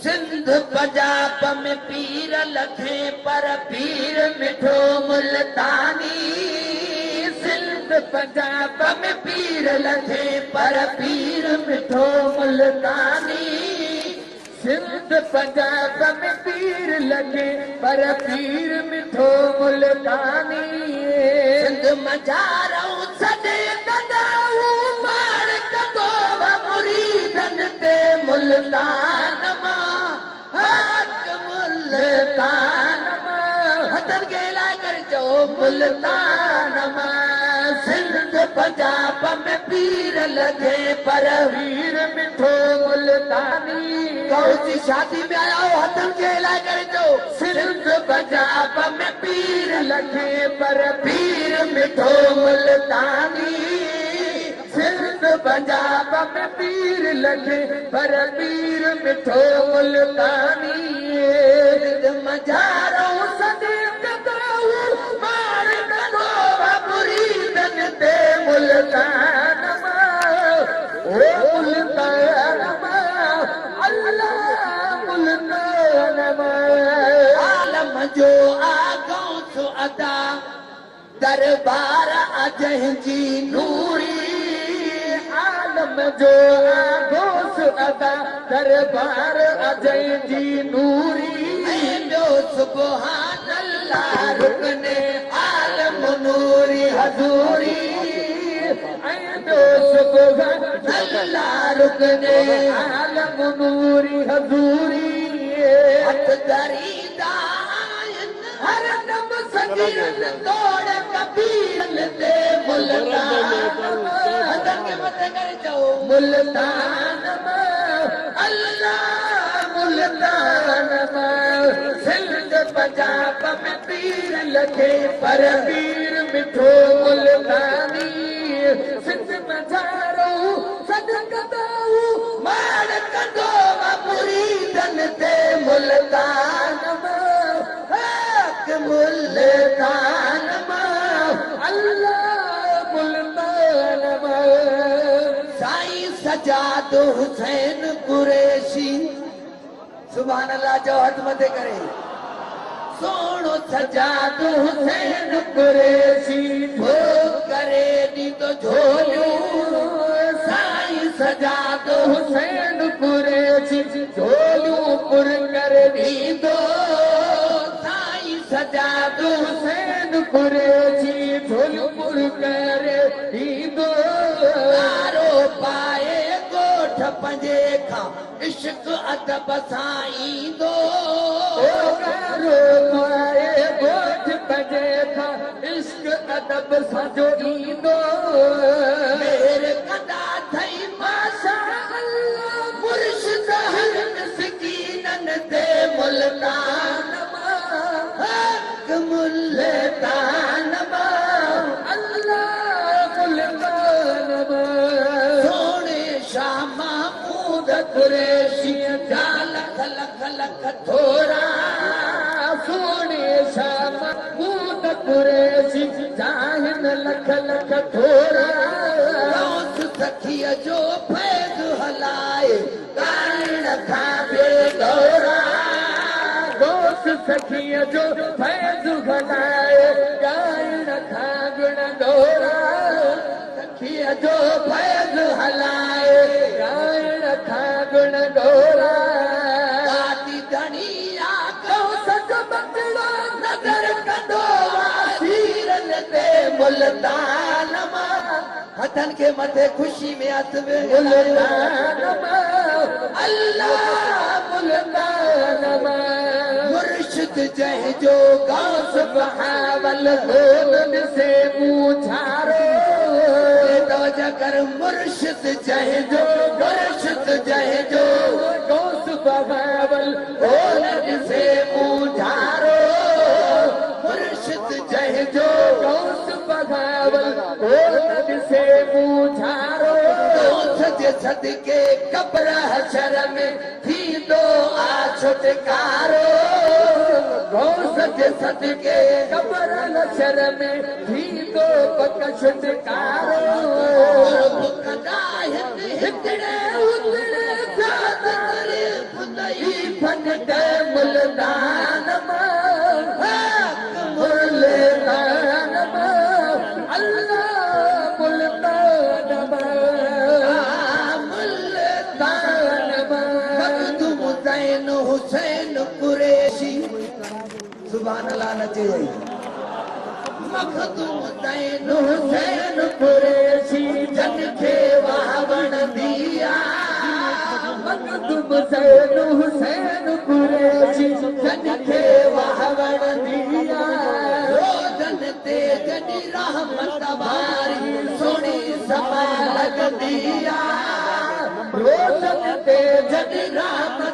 सिंध पंजाब में पीर लखे पर पीर मिठो मुल्तानी। सिंध पंजाब में पीर लखे पर पीर मिठो मुल्तानी। सिंध पंजाब में पीर लखे पर पीर मिठो मुल्तानी। सिंध मजारो सदे कदाऊ मार कदो मुरीदन ते मुल्तान मां हक मुल्तान मां हथन के लाइ कर चो मुल्तान मां। सिंध पंजाब में पीर लगे पर वीर मिठो मुल्तानी। कौची शादी में आया हो हथन के लाइ कर चो सिंध पंजाब में पीर लगे पर पीर मिठो मुल्तानी। सिंध पंजाब में पीर लगे पर पीर मिठो मुल्तानी। मजारो सदे कदाऊ मार कदो मुरीदन ते मुल्तान मां ओ मुल्तान मां अल्लाह मुल्तान मां। आलम जो आगो सो अदा दरबार अजह जी नूरी। आलम जो आगोस अदा दरबार अजय जी नूरी। जो सुबहान अल्लाह रुकने आलम नूरी हजूरी। जो सुबहान अल्लाह रुकने आलम नूरी हजूरी। हथ दरीदा हर दम सगीरन तोड़ कबीरन ते मुल्तान हथन के मथे करे चो मुल्तान मां अल्लाह मुल्तान मां। सिंध पंजाब में पीर लगे पर पीर मिठो मुल्तानी। सिंध मजारो सद कदाऊ मार कदो मुरीदन ते मुल्तान मां हक मुल्तान मां अल्लाह मुल्तान मां। साईं सजाद हुसैन कुरैशी सुभान अल्लाह जो हथ मथे करे। सोनो सजाद हुसैन कुरैशी वो करे दी तो झोलियो। साईं सजाद हुसैन कुरैशी झोलियो पुर कर दी दो। साईं सजाद हुसैन कुरैशी झोलियो पुर कर दी दो। तारो पाए गोठ पंजे खां इश्क अदब सां ईंदो। तारो पाए गोठ पंजे खां इश्क अदब सां जो ईंदो। मेरे कदा थई माशा अल्लाह मुर्शिद हर मिस्कीनन ते मुल्तान मां हक मुल्तान मां अल्लाह मुल्तान मां। सोने शाह महमूद कुरैशी जा लख लख लख थोरा। सोने शाह महमूद कुरैशी जाहिन लख लख थोरा। गौस सखीअ जो फैज़ हलाए कान खां बेगौरा। गौस सखीअ जो फैज़ हलाए कान खां गुण गौरा। सखीअ जो फैज़ हलाए कान खां गुण गौरा। दादी धणिया गौस जो बचड़ो नज़र कंदो वासीरन ते मुल्तान मां। हथन के मथे खुशी में हथ में मुल्तान मां अल्लाह मुल्तान मां। मुर्शिद जह जो गौस बहावल गोद से पूछारो। तवज्जो कर मुर्शिद जह जो मुर्शिद जह जो गौस बहावल गोद से पूछारो। मुर्शिद जह जो गौस बहावल गोद से पूछारो। गौस जे सदके कब्र हशर में थींदो आ छुटकारो। गौस जे सदके कब्र हशर में थींदो पक छुटकारो। हिकिड़े उतरे जात करे फनते मुल्तान मुल्तान अल्लाह मुल्तान मुल्तान मखदूम ज़ैन हुसैन कुरैशी सुभान अल्लाह नचे मखदूम ज़ैन हुसैन कुरैशी जन खे वावण दिया मखदूम ज़ैन हुसैन कुरैशी जन खे वावण दिया रोज़न ते जॾहिं रहमत वारी सोणी समा लॻंदी आ रोज़न ते जॾहिं रहमत